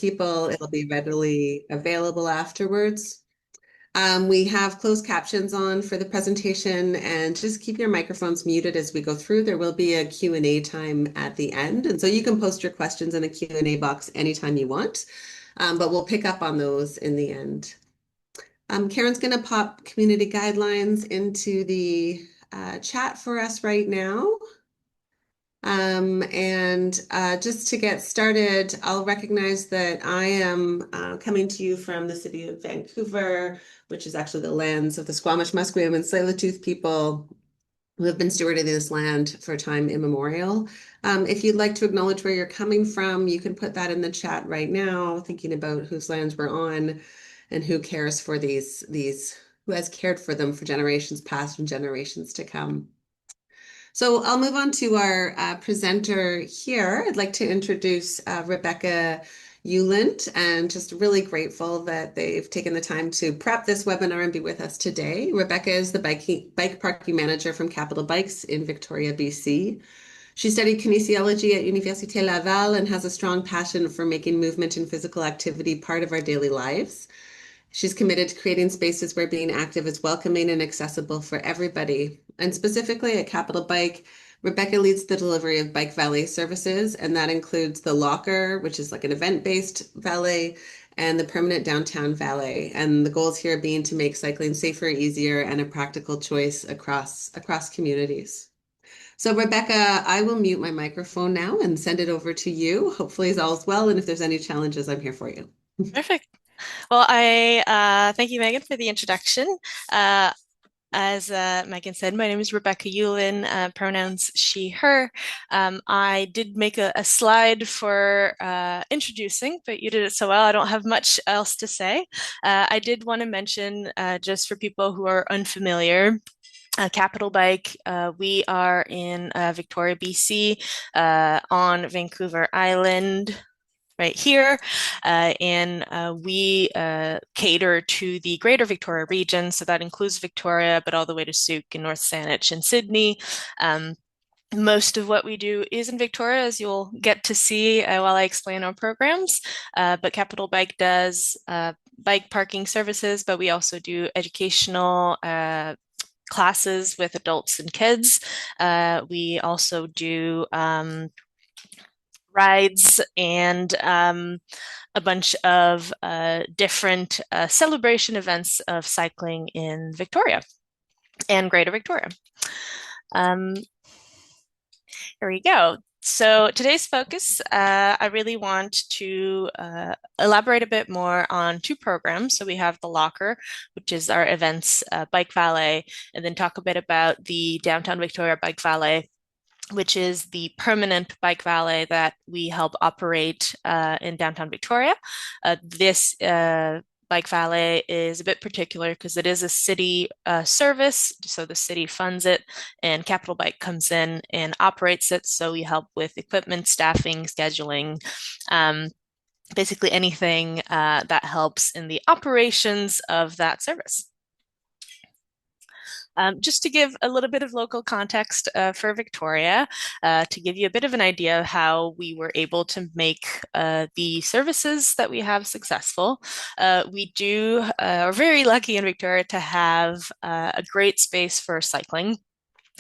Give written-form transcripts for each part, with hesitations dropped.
people. It'll be readily available afterwards. We have closed captions on for the presentation, and just keep your microphones muted as we go through. There will be a Q&A time at the end, and so you can post your questions in a Q&A box anytime you want, but we'll pick up on those in the end. Karen's going to pop community guidelines into the chat for us right now. Just to get started, I'll recognize that I am coming to you from the city of Vancouver, which is actually the lands of the Squamish, Musqueam, and Tsleil-Waututh people who have been stewarding this land for time immemorial. If you'd like to acknowledge where you're coming from, you can put that in the chat right now, thinking about whose lands we're on and who cares for who has cared for them for generations past and generations to come. So I'll move on to our presenter here. I'd like to introduce Rebecca Uhland, and just really grateful that they've taken the time to prep this webinar and be with us today. Rebecca is the bike parking manager from Capital Bikes in Victoria, BC. She studied kinesiology at Université Laval and has a strong passion for making movement and physical activity part of our daily lives. She's committed to creating spaces where being active is welcoming and accessible for everybody. And specifically at Capital Bike, Rebecca leads the delivery of bike valet services, and that includes the locker, which is like an event-based valet, and the permanent downtown valet. And the goals here being to make cycling safer, easier, and a practical choice across communities. So Rebecca, I will mute my microphone now and send it over to you. Hopefully all's well, and if there's any challenges, I'm here for you. Perfect. Well, I thank you, Megan, for the introduction. As Megan said, my name is Rebecca Uhland, pronouns she, her. I did make a slide for introducing, but you did it so well, I don't have much else to say. I did want to mention, just for people who are unfamiliar, Capital Bike, we are in Victoria, BC, on Vancouver Island, right here. We cater to the Greater Victoria region. So that includes Victoria, but all the way to Souk and North Saanich and Sydney. Most of what we do is in Victoria, as you'll get to see while I explain our programs. But Capital Bike does bike parking services, but we also do educational classes with adults and kids. We also do rides and a bunch of different celebration events of cycling in Victoria and Greater Victoria. Here we go. So today's focus, I really want to elaborate a bit more on two programs. So we have the Locker, which is our events bike valet, and then talk a bit about the Downtown Victoria Bike Valet, which is the permanent bike valet that we help operate in downtown Victoria. This bike valet is a bit particular because it is a city service, so the city funds it, and Capital Bike comes in and operates it. So we help with equipment, staffing, scheduling, basically anything that helps in the operations of that service. Just to give a little bit of local context for Victoria, to give you a bit of an idea of how we were able to make the services that we have successful. We are very lucky in Victoria to have a great space for cycling.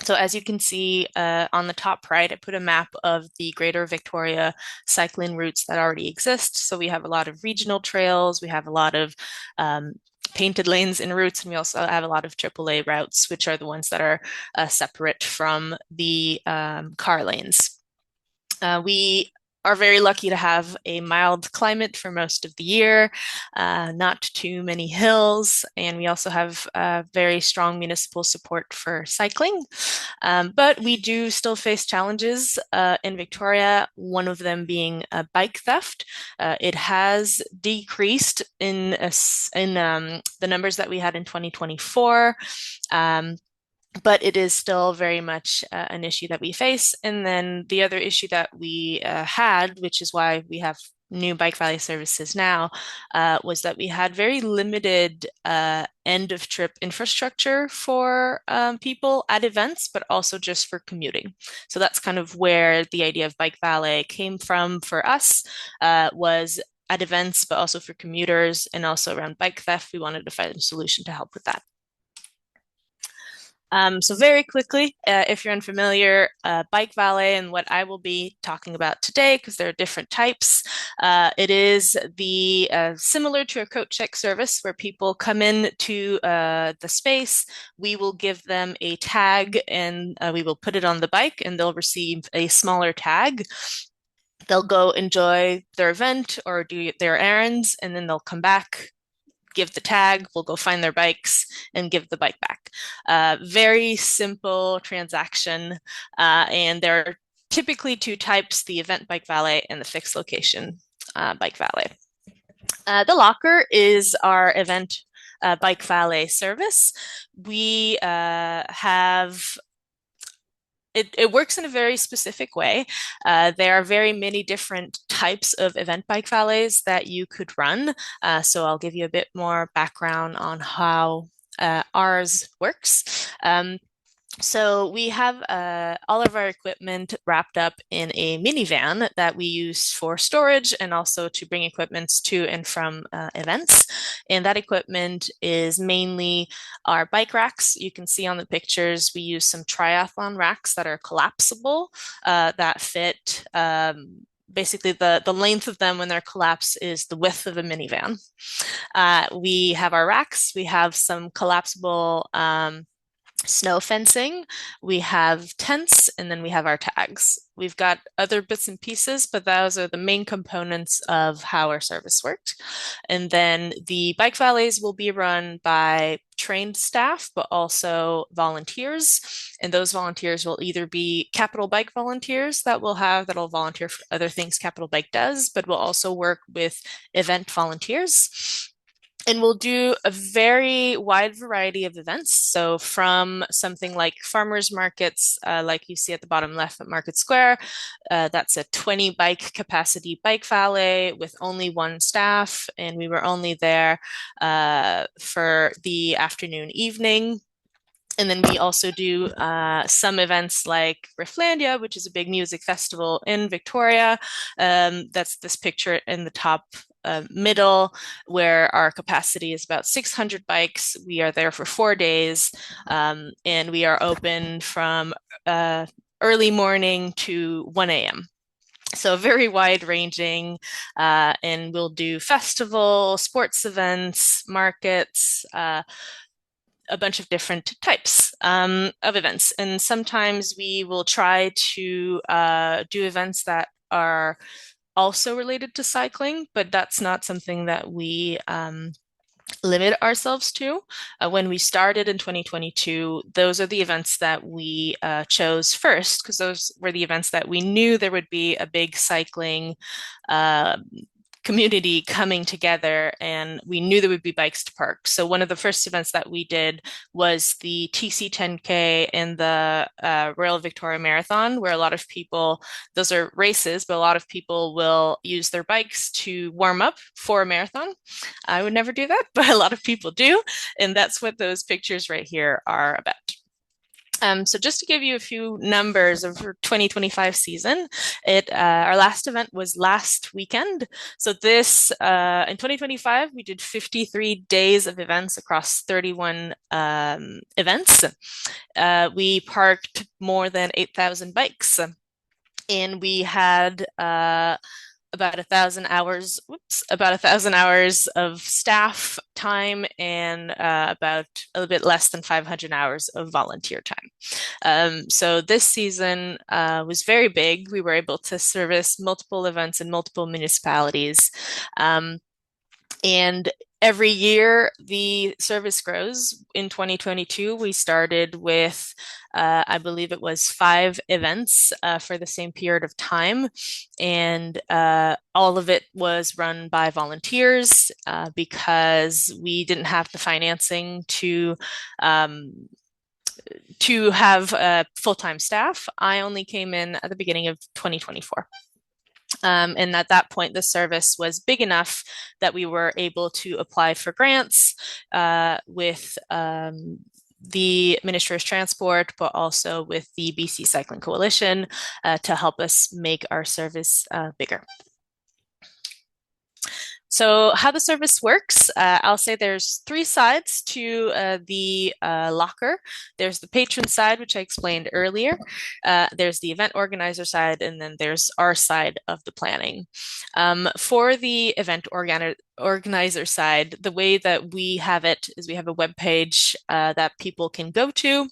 So as you can see on the top right, I put a map of the Greater Victoria cycling routes that already exist. So we have a lot of regional trails, we have a lot of painted lanes and routes, and we also have a lot of AAA routes, which are the ones that are separate from the car lanes. We are very lucky to have a mild climate for most of the year, not too many hills, and we also have very strong municipal support for cycling. But we do still face challenges in Victoria, one of them being bike theft. It has decreased in the numbers that we had in 2024. But it is still very much an issue that we face. And then the other issue that we had, which is why we have new bike valet services now, was that we had very limited end of trip infrastructure for people at events, but also just for commuting. So that's kind of where the idea of bike valet came from for us, was at events, but also for commuters and also around bike theft. We wanted to find a solution to help with that. So very quickly, if you're unfamiliar, bike valet and what I will be talking about today, because there are different types, it is the similar to a coat check service where people come in to the space. We will give them a tag and we will put it on the bike and they'll receive a smaller tag. They'll go enjoy their event or do their errands, and then they'll come back, give the tag, we'll go find their bikes and give the bike back. Very simple transaction. And there are typically two types, the event bike valet and the fixed location bike valet. The locker is our event bike valet service. We have it works in a very specific way. There are very many different types of event bike valets that you could run. So I'll give you a bit more background on how ours works. So we have all of our equipment wrapped up in a minivan that we use for storage and also to bring equipments to and from events. And that equipment is mainly our bike racks. You can see on the pictures, we use some triathlon racks that are collapsible that fit basically the length of them when they're collapsed is the width of a minivan. We have our racks. We have some collapsible snow fencing, we have tents, and then we have our tags. We've got other bits and pieces, but those are the main components of how our service worked. And then the bike valets will be run by trained staff, but also volunteers. And those volunteers will either be Capital Bike volunteers that'll volunteer for other things Capital Bike does, but will also work with event volunteers. And we'll do a very wide variety of events. So from something like farmers markets, like you see at the bottom left at Market Square, that's a 20 bike capacity bike valet with only one staff. And we were only there for the afternoon, evening. And then we also do some events like Rifflandia, which is a big music festival in Victoria. That's this picture in the top middle, where our capacity is about 600 bikes. We are there for 4 days, and we are open from early morning to 1 a.m. So very wide ranging, and we'll do festival, sports events, markets, a bunch of different types of events. And sometimes we will try to do events that are also related to cycling, but that's not something that we limit ourselves to. When we started in 2022, those are the events that we chose first, because those were the events that we knew there would be a big cycling community coming together, and we knew there would be bikes to park. So one of the first events that we did was the TC 10K and the Royal Victoria Marathon, where a lot of people, those are races, but a lot of people will use their bikes to warm up for a marathon. I would never do that, but a lot of people do. And that's what those pictures right here are about. So just to give you a few numbers of our 2025 season, our last event was last weekend. So this in 2025, we did 53 days of events across 31 events. We parked more than 8,000 bikes, and we had about 1,000 hours of staff time and about a little bit less than 500 hours of volunteer time. So this season was very big. We were able to service multiple events in multiple municipalities. And every year the service grows. In 2022, we started with, I believe it was 5 events for the same period of time. And all of it was run by volunteers because we didn't have the financing to have full-time staff. I only came in at the beginning of 2024. And at that point, the service was big enough that we were able to apply for grants with the Ministry of Transport, but also with the BC Cycling Coalition to help us make our service bigger. So, how the service works, I'll say there's three sides to the locker. There's the patron side, which I explained earlier. There's the event organizer side, and then there's our side of the planning. For the event organizer side, the way that we have it is we have a web page that people can go to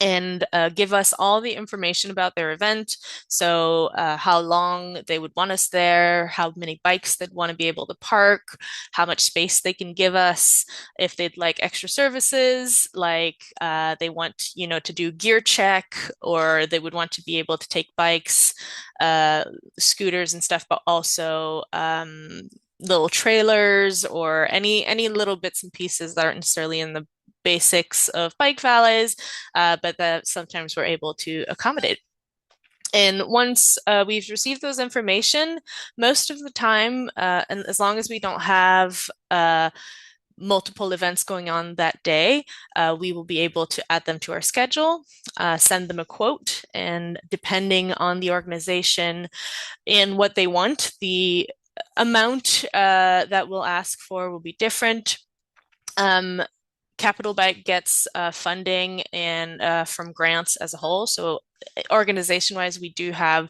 and give us all the information about their event. So, how long they would want us there, how many bikes they'd want to be able to park, how much space they can give us, if they'd like extra services, like they want, to do gear check, or they would want to be able to take bikes, scooters and stuff, but also little trailers or any little bits and pieces that aren't necessarily in the basics of bike valets, but that sometimes we're able to accommodate. And once we've received those information, most of the time, and as long as we don't have multiple events going on that day, we will be able to add them to our schedule, send them a quote, and depending on the organization and what they want, the amount that we'll ask for will be different. Capital Bike gets funding and from grants as a whole. So organization-wise, we do have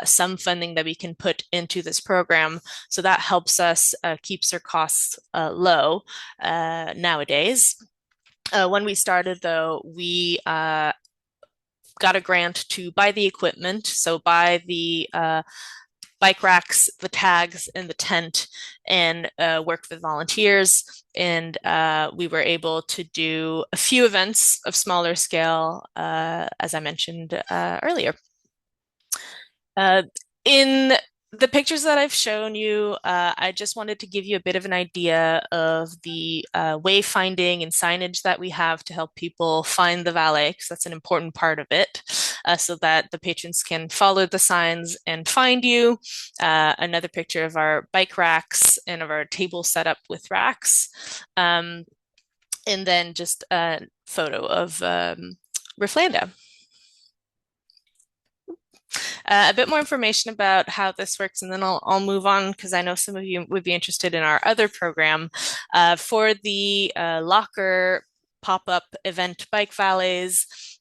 some funding that we can put into this program. So that helps us keeps our costs low nowadays. When we started, though, we got a grant to buy the equipment. So buy the bike racks, the tags, and the tent, and worked with volunteers. And we were able to do a few events of smaller scale, as I mentioned earlier. In the pictures that I've shown you, I just wanted to give you a bit of an idea of the wayfinding and signage that we have to help people find the valet, because that's an important part of it, so that the patrons can follow the signs and find you. Another picture of our bike racks and of our table set up with racks. And then just a photo of Riflanda. A bit more information about how this works, and then I'll move on because I know some of you would be interested in our other program. For the locker pop-up event bike valets,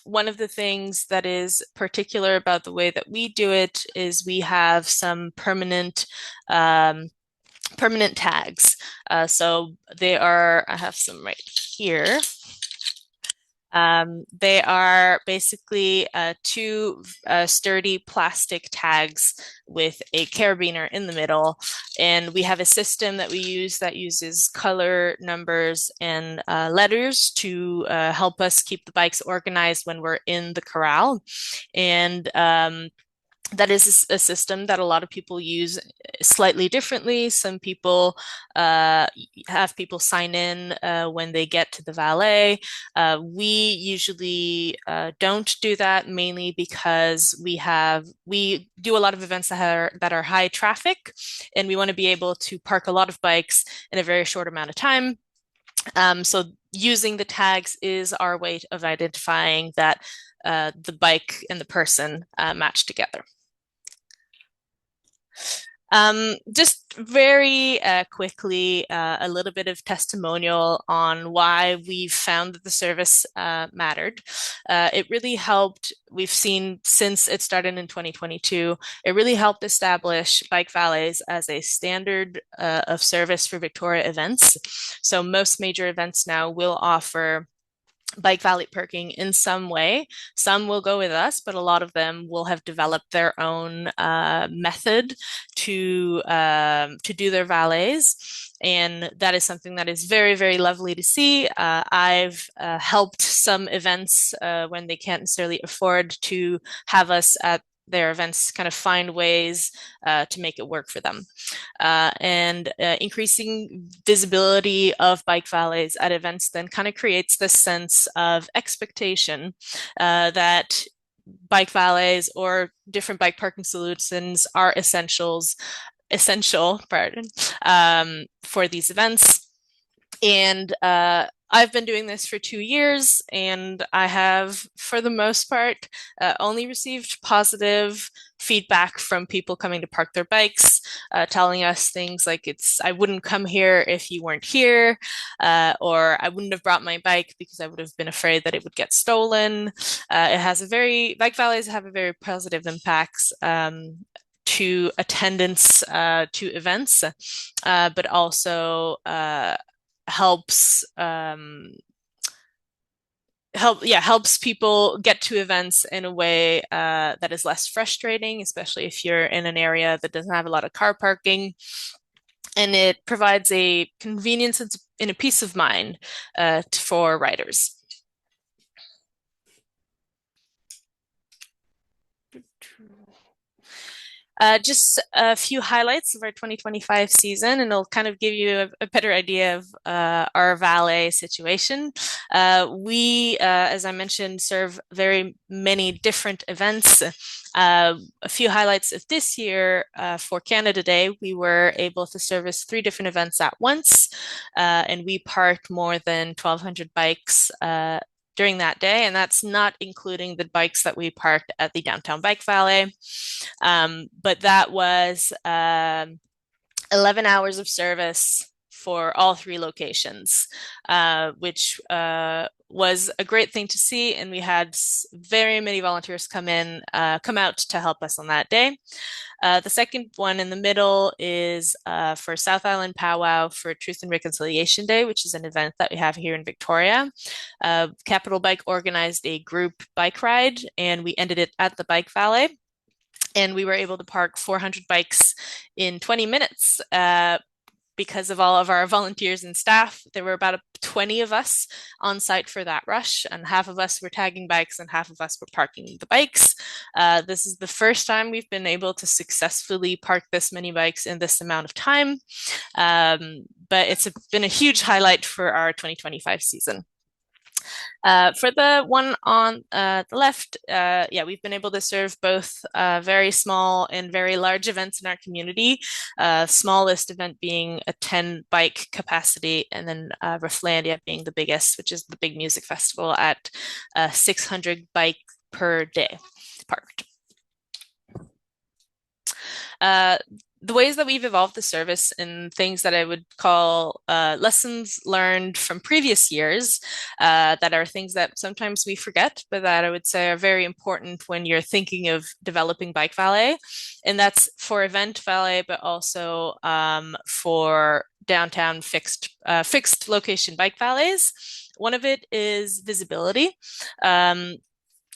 one of the things that is particular about the way that we do it is we have some permanent tags. So they are, I have some right here. They are basically two sturdy plastic tags with a carabiner in the middle. And we have a system that we use that uses color, numbers, and letters to help us keep the bikes organized when we're in the corral. And that is a system that a lot of people use slightly differently. Some people have people sign in when they get to the valet. We usually don't do that, mainly because we do a lot of events that are high traffic, and we want to be able to park a lot of bikes in a very short amount of time. So using the tags is our way of identifying that the bike and the person match together. Just very quickly, a little bit of testimonial on why we've found that the service mattered. It really helped. We've seen since it started in 2022, it really helped establish bike valets as a standard of service for Victoria events. So most major events now will offer bike valet parking in some way. Some will go with us, but a lot of them will have developed their own method to do their valets. And that is something that is very, very lovely to see. I've helped some events when they can't necessarily afford to have us at their events kind of find ways to make it work for them. And increasing visibility of bike valets at events then kind of creates this sense of expectation that bike valets or different bike parking solutions are essential, pardon, for these events. And I've been doing this for 2 years, and I have, for the most part, only received positive feedback from people coming to park their bikes, telling us things like I wouldn't come here if you weren't here, or I wouldn't have brought my bike because I would have been afraid that it would get stolen. Bike valets have a very positive impacts. To attendance to events, but also helps helps people get to events in a way that is less frustrating, especially if you're in an area that doesn't have a lot of car parking. And it provides a convenience and a peace of mind for riders. Just a few highlights of our 2025 season, and it'll kind of give you a better idea of our valet situation. As I mentioned, serve very many different events. A few highlights of this year for Canada Day, we were able to service 3 different events at once, and we parked more than 1,200 bikes during that day, and that's not including the bikes that we parked at the downtown bike valet. But that was 11 hours of service for all 3 locations, which was a great thing to see. And we had very many volunteers come out to help us on that day. The second one in the middle is for South Island Powwow for Truth and Reconciliation Day, which is an event that we have here in Victoria. Capital Bike organized a group bike ride, and we ended it at the bike valet. And we were able to park 400 bikes in 20 minutes because of all of our volunteers and staff. There were about 20 of us on site for that rush, and half of us were tagging bikes and half of us were parking the bikes. This is the first time we've been able to successfully park this many bikes in this amount of time. But it's been a huge highlight for our 2025 season. For the one on the left, we've been able to serve both very small and very large events in our community. Smallest event being a 10 bike capacity, and then Rifflandia being the biggest, which is the big music festival at 600 bike per day parked. The ways that we've evolved the service and things that I would call lessons learned from previous years that are things that sometimes we forget, but that I would say are very important when you're thinking of developing bike valet. And that's for event valet, but also for downtown fixed location bike valets. One of it is visibility.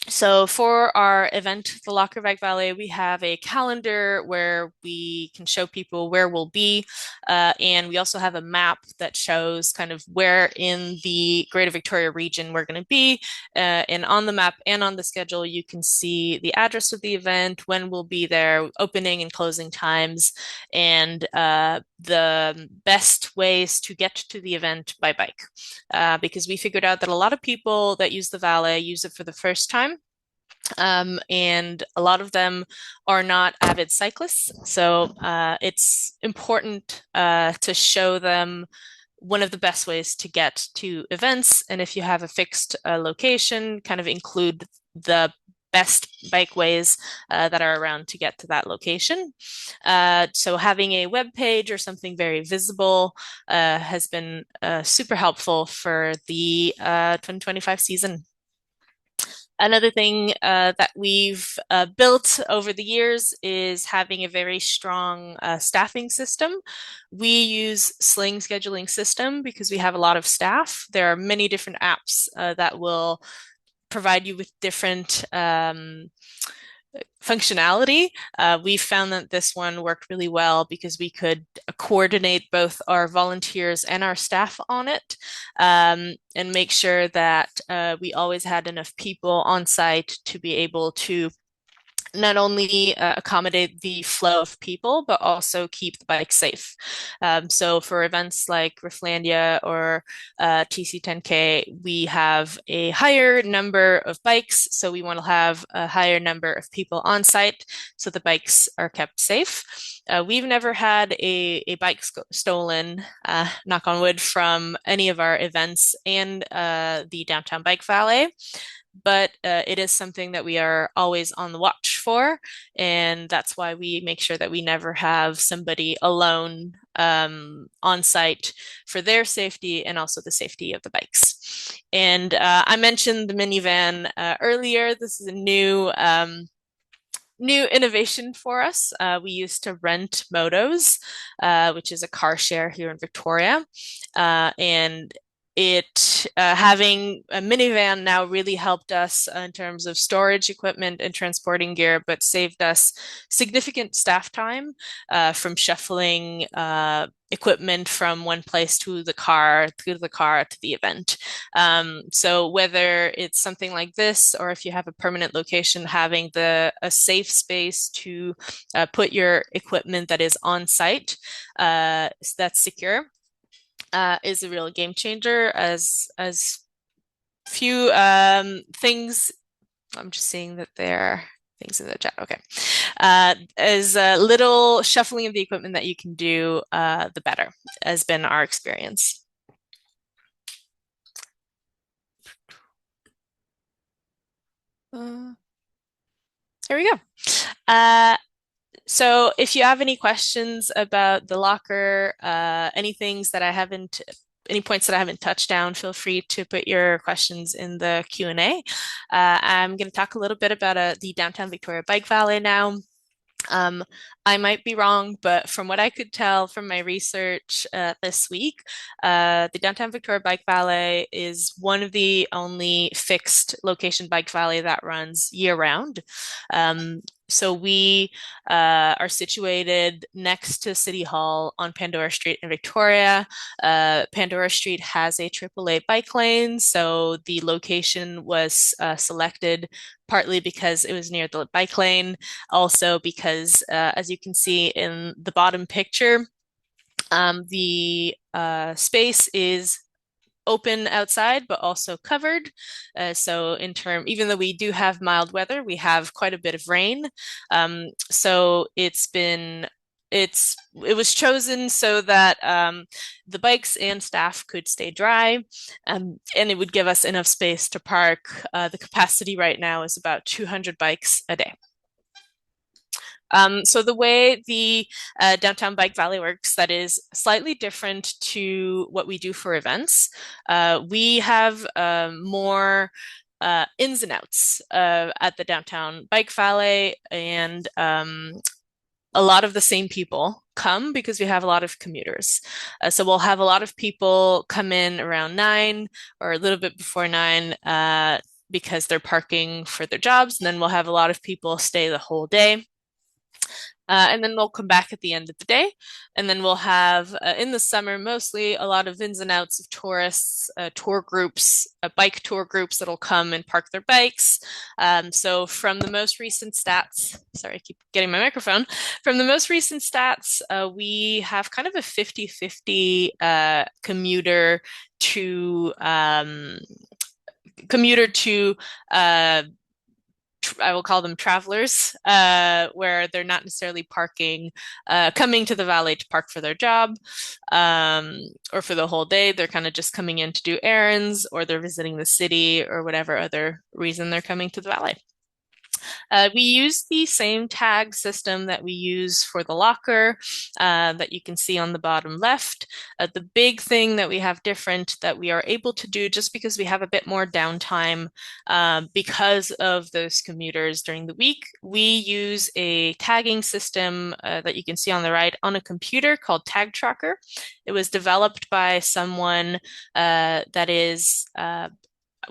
So for our event, the Locker Bike Valet, we have a calendar where we can show people where we'll be. And we also have a map that shows kind of where in the Greater Victoria region we're going to be. And on the map and on the schedule, you can see the address of the event, when we'll be there, opening and closing times, and the best ways to get to the event by bike. Because we figured out that a lot of people that use the valet use it for the first time. And a lot of them are not avid cyclists. So it's important to show them one of the best ways to get to events. And if you have a fixed location, kind of include the best bike ways that are around to get to that location. So having a web page or something very visible has been super helpful for the 2025 season. Another thing that we've built over the years is having a very strong staffing system. We use Sling scheduling system because we have a lot of staff. There are many different apps that will provide you with different functionality. We found that this one worked really well because we could coordinate both our volunteers and our staff on it, and make sure that we always had enough people on site to be able to not only accommodate the flow of people, but also keep the bike safe. So for events like Rifflandia or TC10K, we have a higher number of bikes. So we want to have a higher number of people on site so the bikes are kept safe. We've never had a bike stolen, knock on wood, from any of our events and the downtown bike valet, but it is something that we are always on the watch for. And that's why we make sure that we never have somebody alone on site for their safety and also the safety of the bikes. And I mentioned the minivan earlier. This is a new innovation for us. We used to rent motos, which is a car share here in Victoria. And it having a minivan now really helped us in terms of storage equipment and transporting gear, but saved us significant staff time from shuffling equipment from one place to the car, to the event. So whether it's something like this, or if you have a permanent location, having a safe space to put your equipment that is on site, that's secure, is a real game changer. As few things, I'm just seeing that there are things in the chat. Okay. As little shuffling of the equipment that you can do, the better, has been our experience. Here we go. So if you have any questions about the locker, any points that I haven't touched down, feel free to put your questions in the Q&A. I'm going to talk a little bit about the Downtown Victoria Bike Valet now. Um, I might be wrong, but from what I could tell from my research this week, the Downtown Victoria Bike Valet is one of the only fixed location bike valet that runs year round. So we are situated next to City Hall on Pandora Street in Victoria. Pandora Street has a AAA bike lane, so the location was selected partly because it was near the bike lane, also because, as you can see in the bottom picture, the space is open outside, but also covered. So even though we do have mild weather, we have quite a bit of rain. So it was chosen so that the bikes and staff could stay dry, and it would give us enough space to park. The capacity right now is about 200 bikes a day. So the way the Downtown Bike Valet works, that is slightly different to what we do for events. We have more ins and outs at the Downtown Bike Valet, and a lot of the same people come because we have a lot of commuters. So we'll have a lot of people come in around 9 or a little bit before 9 because they're parking for their jobs, and then we'll have a lot of people stay the whole day. And then we'll come back at the end of the day. And then we'll have, in the summer, mostly a lot of ins and outs of tourists, tour groups, bike tour groups that'll come and park their bikes. So from the most recent stats, sorry, I keep getting my microphone. From the most recent stats, we have kind of a 50-50 commuter to I will call them travelers, where they're not necessarily coming to the valet to park for their job, or for the whole day. They're kind of just coming in to do errands, or they're visiting the city, or whatever other reason they're coming to the valet. We use the same tag system that we use for the locker, that you can see on the bottom left. The big thing that we have different that we are able to do, just because we have a bit more downtime because of those commuters during the week, we use a tagging system that you can see on the right on a computer called Tag Tracker. It was developed by someone that is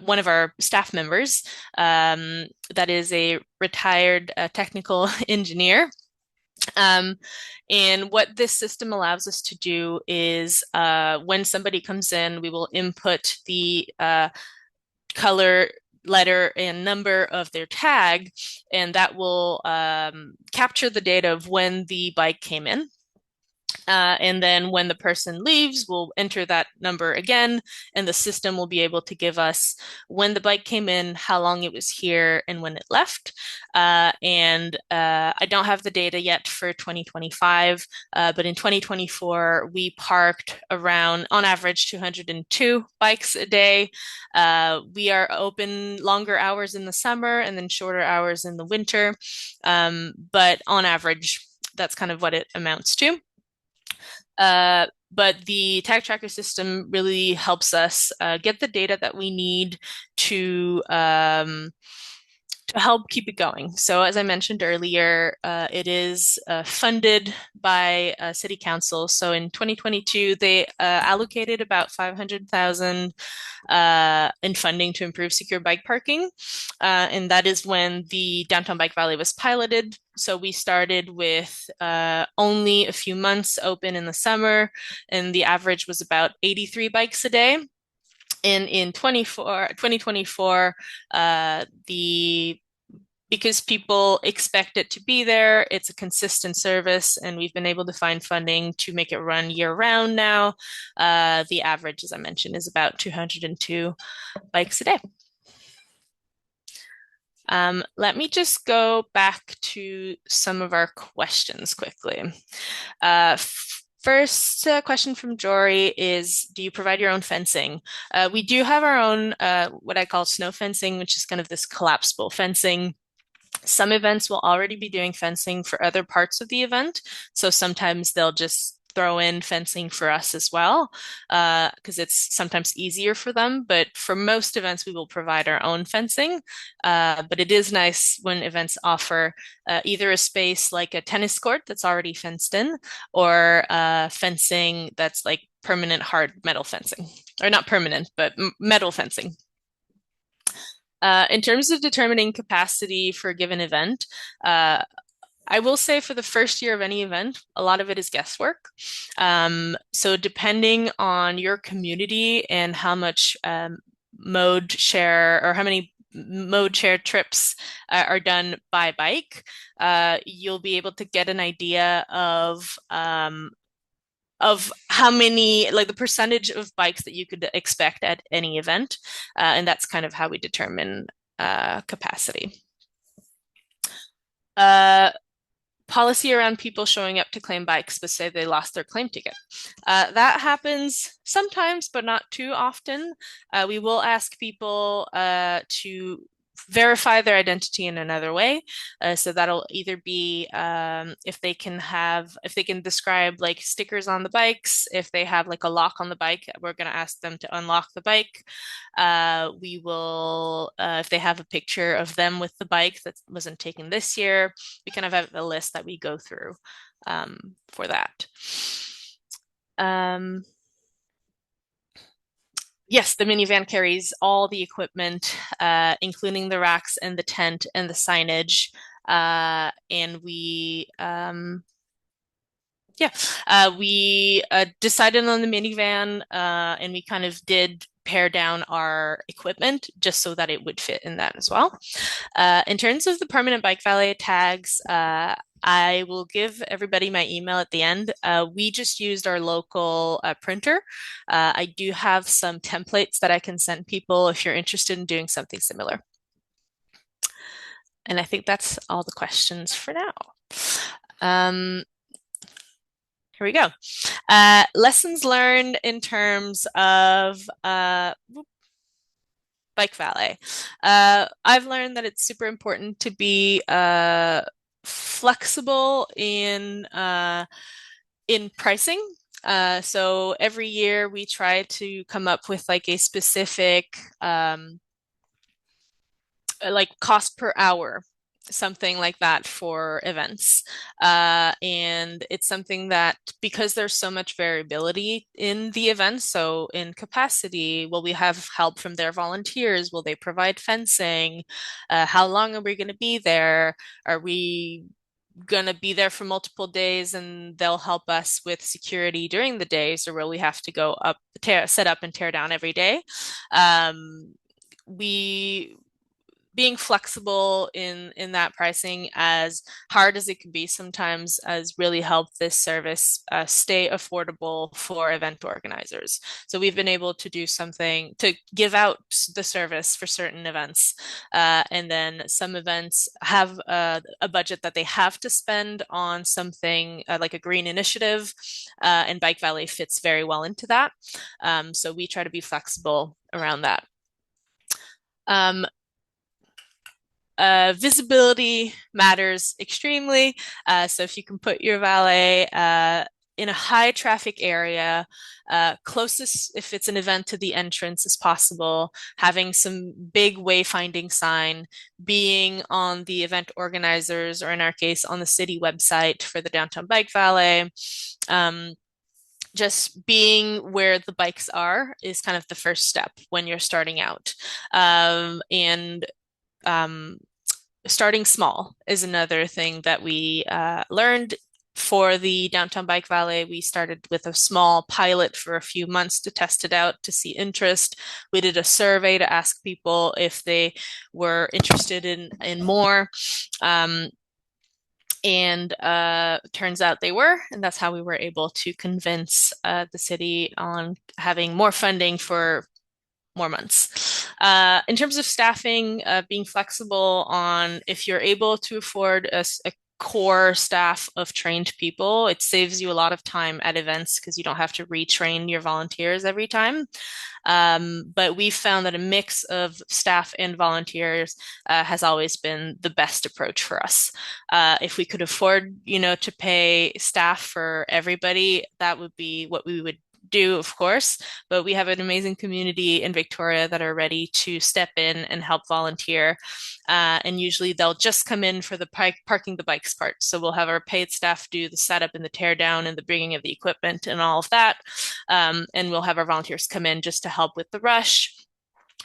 one of our staff members, that is a retired technical engineer. And what this system allows us to do is when somebody comes in, we will input the color letter and number of their tag, and that will capture the data of when the bike came in. And then when the person leaves, we'll enter that number again, and the system will be able to give us when the bike came in, how long it was here, and when it left. And I don't have the data yet for 2025, but in 2024, we parked around, on average, 202 bikes a day. We are open longer hours in the summer and then shorter hours in the winter. But on average, that's kind of what it amounts to. But the tag tracker system really helps us get the data that we need to help keep it going. So as I mentioned earlier, it is funded by City Council. So in 2022, they allocated about 500,000 in funding to improve secure bike parking. And that is when the Downtown Bike Valley was piloted. So we started with only a few months open in the summer, and the average was about 83 bikes a day. And in 2024, because people expect it to be there, it's a consistent service, and we've been able to find funding to make it run year round now. The average, as I mentioned, is about 202 bikes a day. Let me just go back to some of our questions quickly. First question from Jory is, do you provide your own fencing? We do have our own, what I call snow fencing, which is kind of this collapsible fencing. Some events will already be doing fencing for other parts of the event. So sometimes they'll just throw in fencing for us as well, because it's sometimes easier for them. But for most events, we will provide our own fencing. But it is nice when events offer either a space like a tennis court that's already fenced in, or fencing that's like permanent hard metal fencing, or not permanent, but metal fencing. In terms of determining capacity for a given event, I will say for the first year of any event, a lot of it is guesswork. So depending on your community and how much mode share, or how many mode share trips are done by bike, you'll be able to get an idea of how many, like the percentage of bikes that you could expect at any event. And that's kind of how we determine capacity. Policy around people showing up to claim bikes but say they lost their claim ticket. That happens sometimes, but not too often. We will ask people to verify their identity in another way. So that'll either be if they can describe like stickers on the bikes, if they have like a lock on the bike, we're going to ask them to unlock the bike. We will, if they have a picture of them with the bike that wasn't taken this year, we kind of have a list that we go through for that. Yes, the minivan carries all the equipment, including the racks and the tent and the signage. And we decided on the minivan, and we kind of did pare down our equipment just so that it would fit in that as well. In terms of the permanent bike valet tags, I will give everybody my email at the end. We just used our local printer. I do have some templates that I can send people if you're interested in doing something similar. And I think that's all the questions for now. Here we go. Lessons learned in terms of bike valet. I've learned that it's super important to be flexible in pricing. So every year we try to come up with like a specific like cost per hour, something like that for events. And it's something that, because there's so much variability in the events, so in capacity, will we have help from their volunteers? Will they provide fencing? How long are we going to be there? Are we going to be there for multiple days and they'll help us with security during the days, or will we have to go up, set up and tear down every day? We being flexible in that pricing, as hard as it can be sometimes, has really helped this service stay affordable for event organizers. So we've been able to do something to give out the service for certain events, and then some events have a budget that they have to spend on something like a green initiative, and Bike Valet fits very well into that. So we try to be flexible around that. Um, Visibility matters extremely. So if you can put your valet in a high traffic area, closest, if it's an event, to the entrance as possible, having some big wayfinding sign, being on the event organizers, or in our case, on the city website for the downtown bike valet. Um, just being where the bikes are is kind of the first step when you're starting out. And um, Starting small is another thing that we learned. For the downtown bike valet, we started with a small pilot for a few months to test it out, to see interest. We did a survey to ask people if they were interested in more. And turns out they were, and that's how we were able to convince the city on having more funding for more months. In terms of staffing, being flexible on if you're able to afford a core staff of trained people, it saves you a lot of time at events because you don't have to retrain your volunteers every time. But we've found that a mix of staff and volunteers has always been the best approach for us. If we could afford, to pay staff for everybody, that would be what we would do, of course, but we have an amazing community in Victoria that are ready to step in and help volunteer. And usually they'll just come in for the parking the bikes part. So we'll have our paid staff do the setup and the tear down and the bringing of the equipment and all of that. And we'll have our volunteers come in just to help with the rush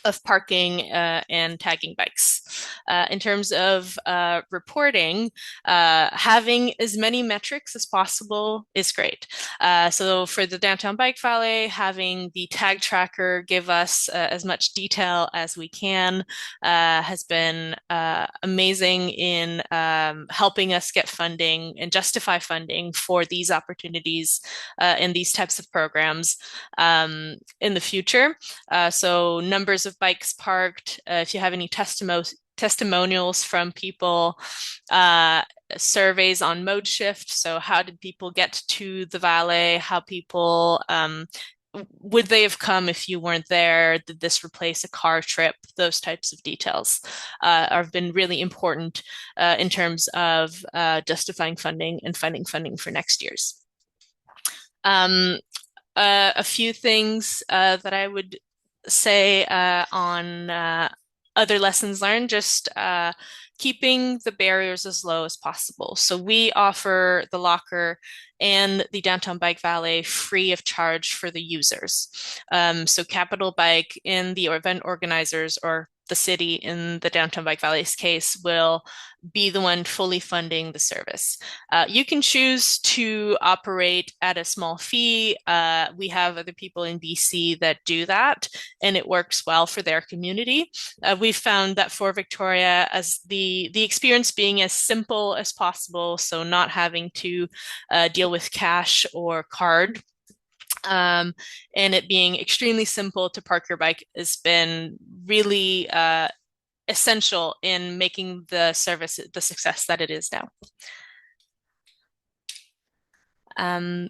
of parking and tagging bikes. In terms of reporting, having as many metrics as possible is great. So for the downtown bike valet, having the tag tracker give us as much detail as we can has been amazing in helping us get funding and justify funding for these opportunities and these types of programs in the future. So numbers of bikes parked, if you have any testimonials from people, surveys on mode shift. So how did people get to the valet? How people, would they have come if you weren't there? Did this replace a car trip? Those types of details have been really important in terms of justifying funding and finding funding for next year's. A few things that I would say on other lessons learned, just keeping the barriers as low as possible. So we offer the locker and the downtown bike valet free of charge for the users. So Capital Bike in the event organizers, or the city in the downtown bike valet's case, will be the one fully funding the service. You can choose to operate at a small fee. We have other people in BC that do that, and it works well for their community. We've found that for Victoria, as the experience being as simple as possible, so not having to deal with cash or card, and it being extremely simple to park your bike, has been really essential in making the service the success that it is now. Um,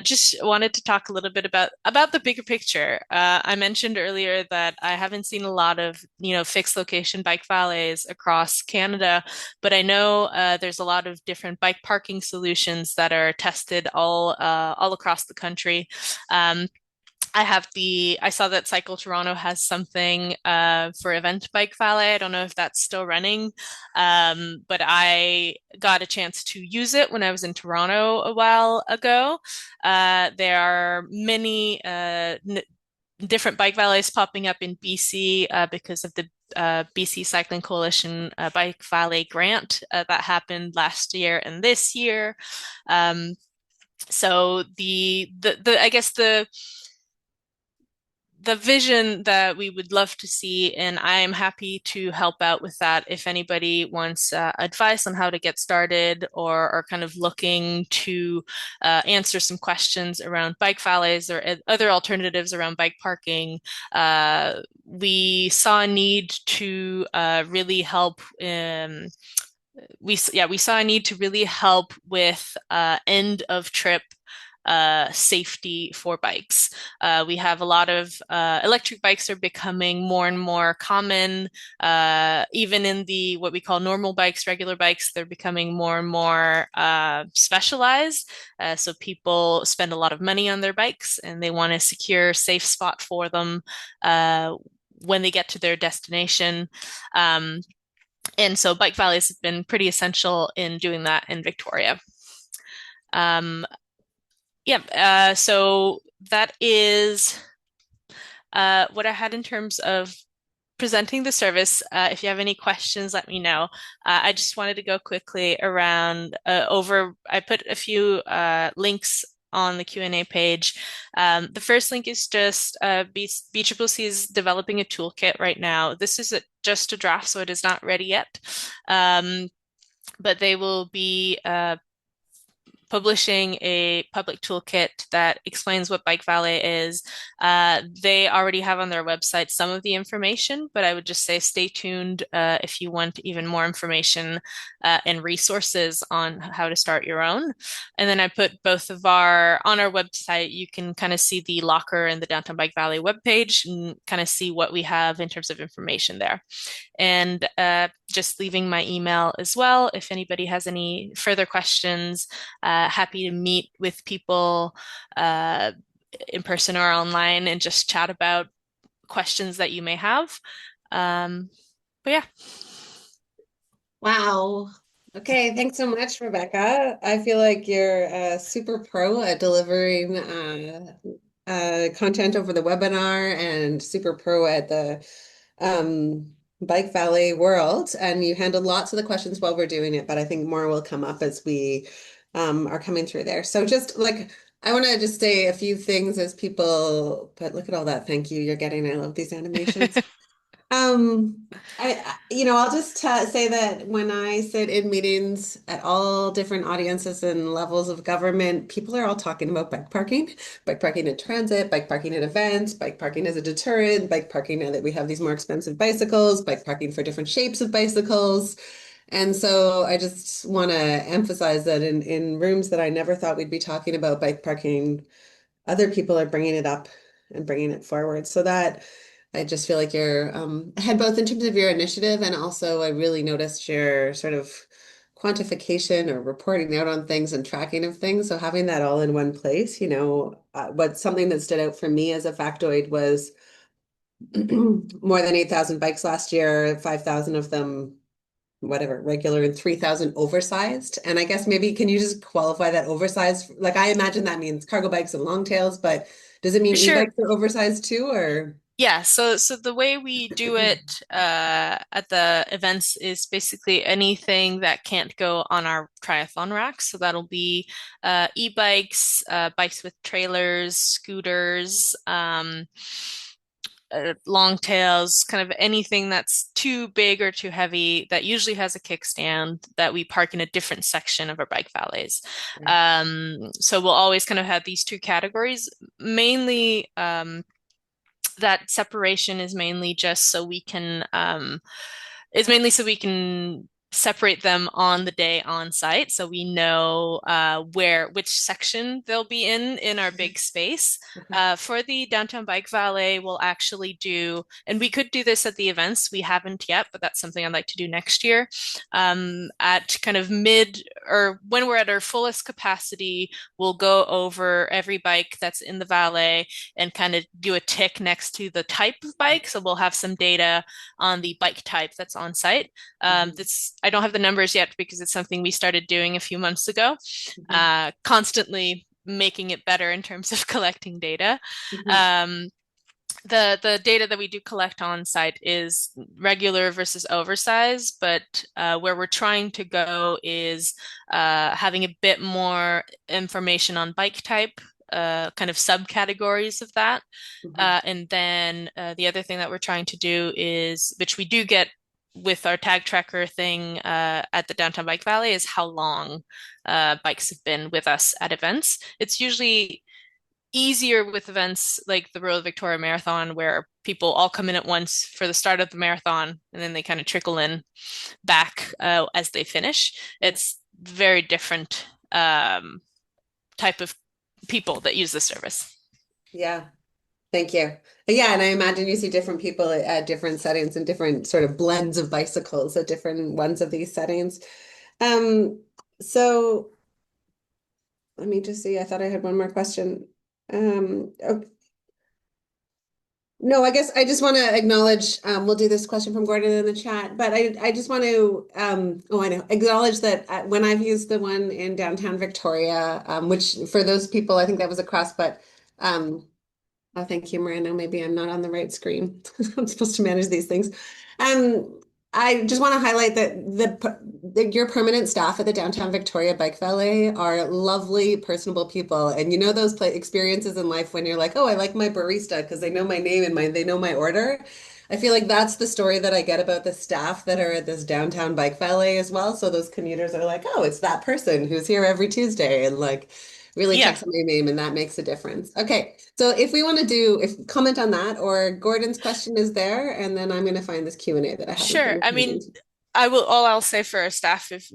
just wanted to talk a little bit about the bigger picture. I mentioned earlier that I haven't seen a lot of fixed location bike valets across Canada, but I know there's a lot of different bike parking solutions that are tested all across the country. I saw that Cycle Toronto has something for event bike valet. I don't know if that's still running, but I got a chance to use it when I was in Toronto a while ago. There are many different bike valets popping up in BC because of the BC Cycling Coalition Bike Valet grant that happened last year and this year. So I guess the vision that we would love to see, and I am happy to help out with that if anybody wants advice on how to get started or are kind of looking to answer some questions around bike valets or other alternatives around bike parking. We saw a need to really help. We saw a need to really help with end of trip safety for bikes. We have a lot of electric bikes are becoming more and more common. Even in the what we call normal bikes, regular bikes, they're becoming more and more specialized. So people spend a lot of money on their bikes and they want a secure, safe spot for them when they get to their destination. And so bike valleys have been pretty essential in doing that in Victoria. Um, yeah, so that is what I had in terms of presenting the service. If you have any questions, let me know. I just wanted to go quickly around I put a few links on the Q&A page. The first link is just BCCC is developing a toolkit right now. This is just a draft, so it is not ready yet. But they will be publishing a public toolkit that explains what Bike Valet is. They already have on their website some of the information, but I would just say stay tuned if you want even more information and resources on how to start your own. And then I put both of on our website, you can kind of see the locker and the Downtown Bike Valet webpage and kind of see what we have in terms of information there. And just leaving my email as well. If anybody has any further questions, happy to meet with people in person or online and just chat about questions that you may have. But yeah. Wow. Okay, thanks so much, Rebecca. I feel like you're super pro at delivering content over the webinar and super pro at the Bike Valet world. And you handled lots of the questions while we're doing it, but I think more will come up as we are coming through there. So just like, I want to just say a few things as people, but look at all that. Thank you. You're getting, I love these animations. Um, I'll just say that when I sit in meetings at all different audiences and levels of government, people are all talking about bike parking in transit, bike parking at events, bike parking as a deterrent, bike parking now that we have these more expensive bicycles, bike parking for different shapes of bicycles. And so I just want to emphasize that in rooms that I never thought we'd be talking about bike parking, other people are bringing it up and bringing it forward. So that I just feel like you're ahead both in terms of your initiative and also I really noticed your sort of quantification or reporting out on things and tracking of things. So having that all in one place, what something that stood out for me as a factoid was more than 8,000 bikes last year, 5,000 of them whatever, regular and 3,000 oversized. And I guess maybe can you just qualify that oversized? Like I imagine that means cargo bikes and long tails, but does it mean Sure. e-bikes are oversized too, or? Yeah, so the way we do it at the events is basically anything that can't go on our triathlon rack. So that'll be e-bikes, bikes with trailers, scooters, long tails, kind of anything that's too big or too heavy that usually has a kickstand that we park in a different section of our bike valets. So we'll always kind of have these two categories, mainly that separation is mainly just so we can separate them on the day on site so we know which section they'll be in our big space. For the downtown bike valet, we'll actually do, and we could do this at the events, we haven't yet, but that's something I'd like to do next year. At kind of mid or when we're at our fullest capacity, we'll go over every bike that's in the valet and kind of do a tick next to the type of bike. So we'll have some data on the bike type that's on site. I don't have the numbers yet because it's something we started doing a few months ago, constantly making it better in terms of collecting data. The data that we do collect on site is regular versus oversized, but where we're trying to go is having a bit more information on bike type kind of subcategories of that. Mhm. And then the other thing that we're trying to do is, which we do get with our tag tracker thing at the Downtown Bike Valley, is how long bikes have been with us at events. It's usually easier with events like the Royal Victoria Marathon, where people all come in at once for the start of the marathon, and then they kind of trickle in back as they finish. Yeah. It's very different type of people that use the service. Yeah. Thank you. Yeah, and I imagine you see different people at different settings and different sort of blends of bicycles at different ones of these settings. Um, so let me just see. I thought I had one more question. Oh, no, I guess I just want to acknowledge, we'll do this question from Gordon in the chat, but I just want to, oh, I know, acknowledge that when I've used the one in downtown Victoria, which for those people, I think that was a cross, but oh, thank you, Miranda. Maybe I'm not on the right screen. I'm supposed to manage these things. Um, I just want to highlight that your permanent staff at the Downtown Victoria Bike Valet are lovely, personable people. And you know those experiences in life when you're like, oh, I like my barista because they know my name and they know my order. I feel like that's the story that I get about the staff that are at this downtown bike valet as well. So those commuters are like, oh, it's that person who's here every Tuesday and like really Yeah, checks my name and that makes a difference. Okay. So if we want to do, if comment on that or Gordon's question is there, and then I'm going to find this Q&A that I haven't sure. been I mean, finding. I will, all I'll say for our staff, if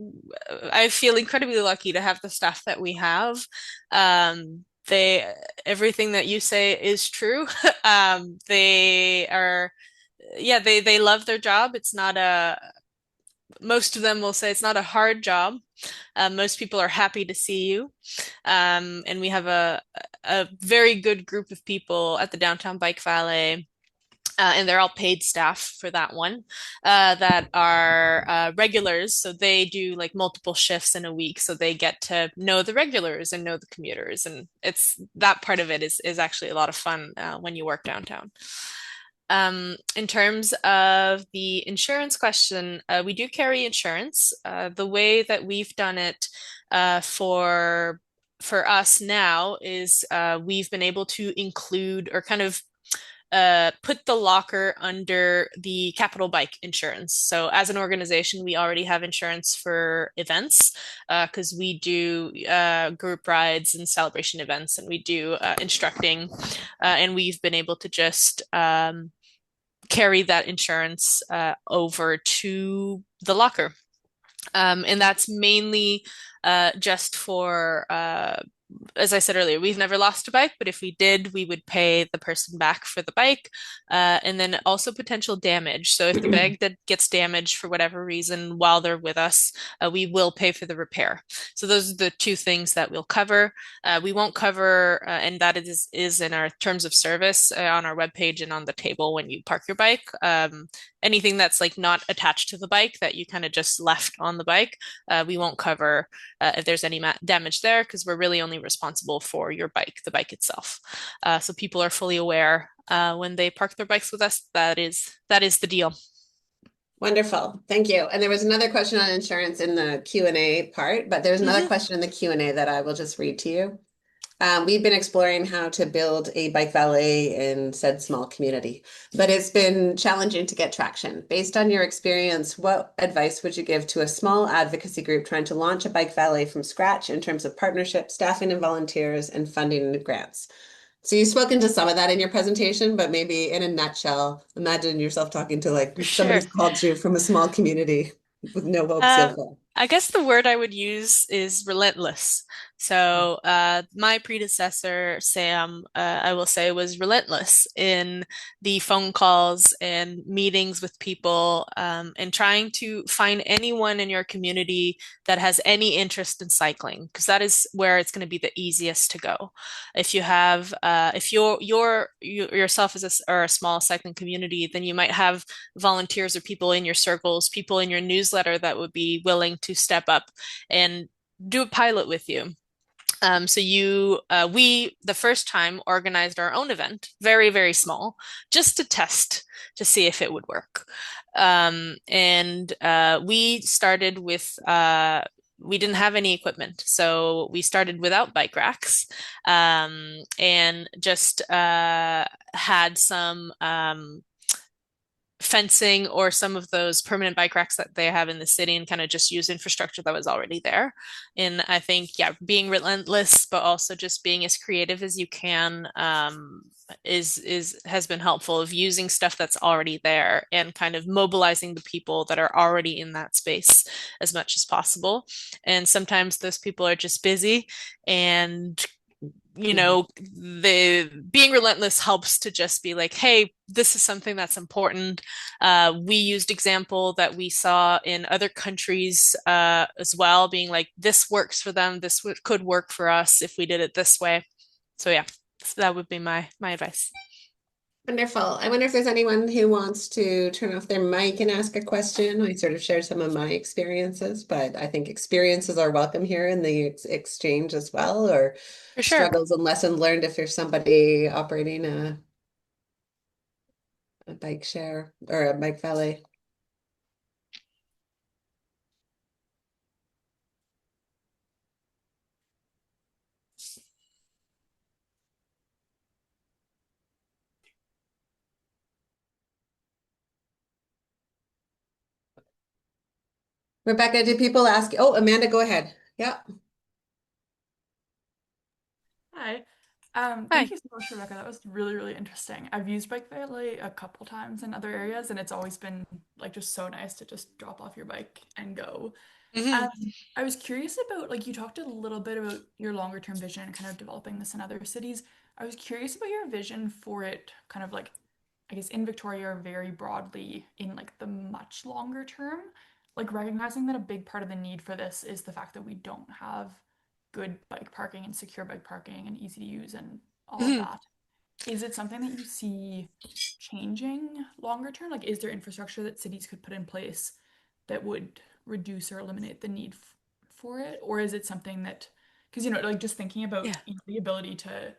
I feel incredibly lucky to have the staff that we have. They, everything that you say is true. They are, yeah, they love their job. It's not a, most of them will say it's not a hard job. Most people are happy to see you. And we have a very good group of people at the Downtown Bike Valet, and they're all paid staff for that one, that are regulars. So they do like multiple shifts in a week. So they get to know the regulars and know the commuters. And it's that part of it is actually a lot of fun when you work downtown. In terms of the insurance question, we do carry insurance. The way that we've done it for us now is we've been able to include or kind of put the locker under the Capital Bike insurance. So, as an organization, we already have insurance for events because we do group rides and celebration events, and we do instructing, and we've been able to just carry that insurance over to the locker. And that's mainly just for as I said earlier, we've never lost a bike, but if we did, we would pay the person back for the bike. And then also potential damage. So if the bag that gets damaged for whatever reason while they're with us, we will pay for the repair. So those are the two things that we'll cover. We won't cover, and that is in our terms of service on our webpage and on the table when you park your bike. Anything that's like not attached to the bike that you kind of just left on the bike, we won't cover if there's any damage there because we're really only responsible for your bike, the bike itself. So people are fully aware when they park their bikes with us. That is the deal. Wonderful. Thank you. And there was another question on insurance in the Q&A part, but there's another Mm-hmm. question in the Q&A that I will just read to you. We've been exploring how to build a bike valet in said small community, but it's been challenging to get traction. Based on your experience, what advice would you give to a small advocacy group trying to launch a bike valet from scratch in terms of partnership, staffing and volunteers, and funding and grants? So you've spoken to some of that in your presentation, but maybe in a nutshell, imagine yourself talking to like Sure. somebody's called you from a small community with no hope so Uh, far. I guess the word I would use is relentless. So, my predecessor, Sam, I will say, was relentless in the phone calls and meetings with people, and trying to find anyone in your community that has any interest in cycling, because that is where it's going to be the easiest to go. If you have, if you yourself is or a small cycling community, then you might have volunteers or people in your circles, people in your newsletter that would be willing to step up and do a pilot with you. We, the first time, organized our own event, very, very small, just to test to see if it would work. And we started with we didn't have any equipment, so we started without bike racks, and just had some fencing or some of those permanent bike racks that they have in the city and kind of just use infrastructure that was already there. And I think, yeah, being relentless, but also just being as creative as you can, is has been helpful of using stuff that's already there and kind of mobilizing the people that are already in that space as much as possible. And sometimes those people are just busy, and Mhm. the being relentless helps to just be like, hey, this is something that's important. We used example that we saw in other countries as well, being like, this works for them, this could work for us if we did it this way. So yeah, so that would be my advice. Wonderful. I wonder if there's anyone who wants to turn off their mic and ask a question. I sort of shared some of my experiences, but I think experiences are welcome here in the exchange as well, or For sure. struggles and lessons learned if there's somebody operating a bike share or a bike valet. Rebecca, did people ask? Oh, Amanda, go ahead. Yeah. Hi. Thank Hi. you so much, Rebecca. That was really, really interesting. I've used Bike Valet a couple times in other areas, and it's always been like just so nice to just drop off your bike and go. Hmm. I was curious about like you talked a little bit about your longer term vision and kind of developing this in other cities. I was curious about your vision for it, kind of like I guess in Victoria or very broadly in like the much longer term, like recognizing that a big part of the need for this is the fact that we don't have good bike parking and secure bike parking and easy to use and all of Hmm. that. Is it something that you see changing longer term? Like, is there infrastructure that cities could put in place that would reduce or eliminate the need for it? Or is it something that, because, like just thinking about, Yeah. the ability to,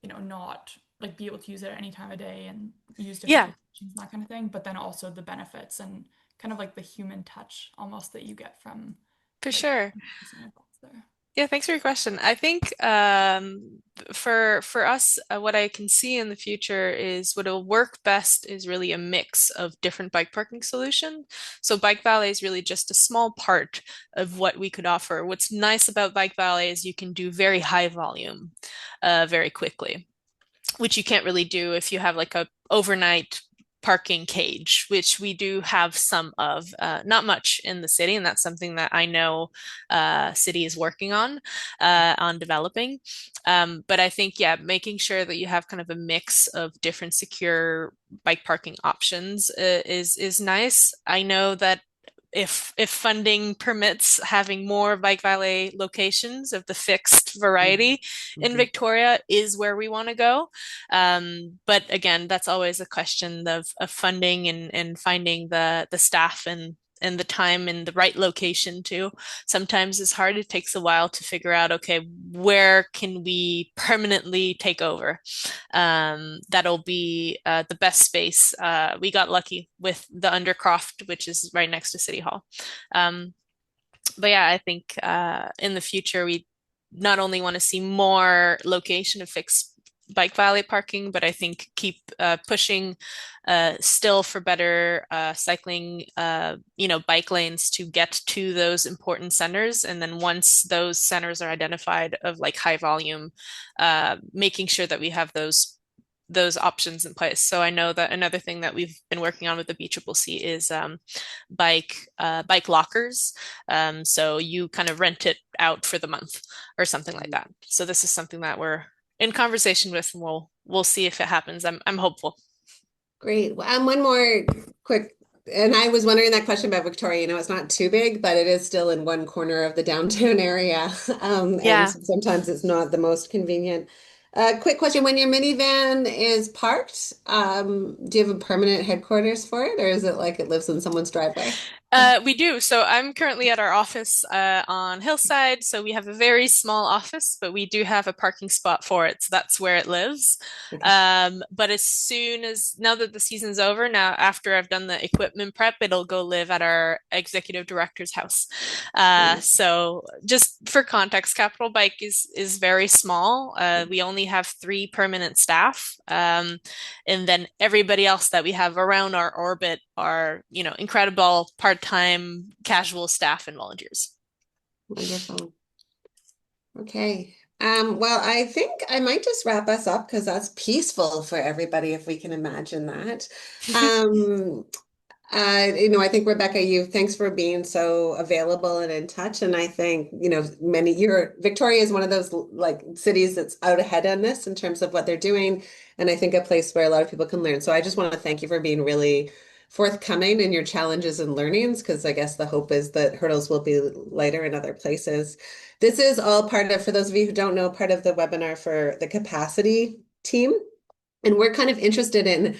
not like be able to use it at any time of day and use different Yeah, locations and that kind of thing, but then also the benefits and kind of like the human touch almost that you get from for like sure. using your thoughts there. Yeah, thanks for your question. I think for us, what I can see in the future is what will work best is really a mix of different bike parking solution. So bike valet is really just a small part of what we could offer. What's nice about bike valet is you can do very high volume, very quickly, which you can't really do if you have like a overnight parking cage, which we do have some of, not much in the city, and that's something that I know city is working on developing. But I think, yeah, making sure that you have kind of a mix of different secure bike parking options is nice. I know that if funding permits having more bike valet locations of the fixed variety in Mhm. Victoria is where we want to go. But again, that's always a question of funding and finding the staff and the time in the right location too. Sometimes it's hard. It takes a while to figure out, okay, where can we permanently take over? That'll be the best space. We got lucky with the Undercroft, which is right next to City Hall. Um, but yeah, I think in the future we not only want to see more location of fixed bike valet parking, but I think keep pushing still for better cycling, bike lanes to get to those important centers. And then once those centers are identified of like high volume, making sure that we have those options in place. So I know that another thing that we've been working on with the BCCC is bike lockers. So you kind of rent it out for the month or something like that. So this is something that we're in conversation with, and we'll see if it happens. I'm hopeful. Great. One more quick, and I was wondering that question about Victoria. It's not too big, but it is still in one corner of the downtown area. And Yeah. so sometimes it's not the most convenient. Quick question, when your minivan is parked, do you have a permanent headquarters for it, or is it like it lives in someone's driveway? We do. So I'm currently at our office on Hillside. So we have a very small office, but we do have a parking spot for it. So that's where it lives. Okay. But as soon as now that the season's over, now after I've done the equipment prep, it'll go live at our executive director's house. So just for context, Capital Bike is very small. We only have 3 permanent staff. And then everybody else that we have around our orbit are, incredible part-time casual staff and volunteers. Wonderful. Okay. Well, I think I might just wrap us up because that's peaceful for everybody if we can imagine that. Um, I think Rebecca, thanks for being so available and in touch. And I think, Victoria is one of those like cities that's out ahead on this in terms of what they're doing. And I think a place where a lot of people can learn. So I just want to thank you for being really forthcoming in your challenges and learnings, because I guess the hope is that hurdles will be lighter in other places. This is all part of, for those of you who don't know, part of the webinar for the capacity team. And we're kind of interested in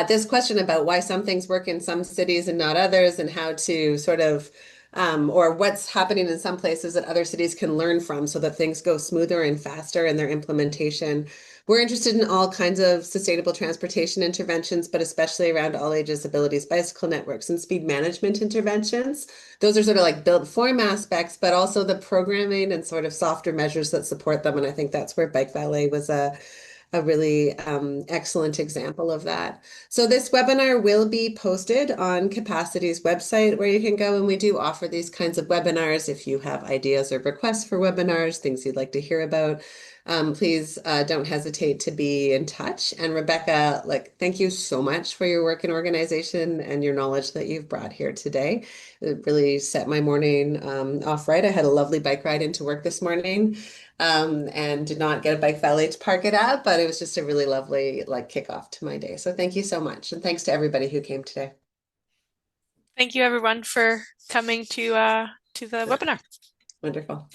this question about why some things work in some cities and not others, and how to sort of, or what's happening in some places that other cities can learn from so that things go smoother and faster in their implementation. We're interested in all kinds of sustainable transportation interventions, but especially around all ages abilities, bicycle networks, and speed management interventions. Those are sort of like built form aspects, but also the programming and sort of softer measures that support them. And I think that's where Bike Valet was a really excellent example of that. So this webinar will be posted on CapaCITY's website, where you can go, and we do offer these kinds of webinars. If you have ideas or requests for webinars, things you'd like to hear about, please don't hesitate to be in touch. And Rebecca, thank you so much for your work in organization and your knowledge that you've brought here today. It really set my morning off right. I had a lovely bike ride into work this morning, and did not get a bike valet to park it at, but it was just a really lovely kickoff to my day. So thank you so much. And thanks to everybody who came today. Thank you everyone for coming to the webinar. Wonderful.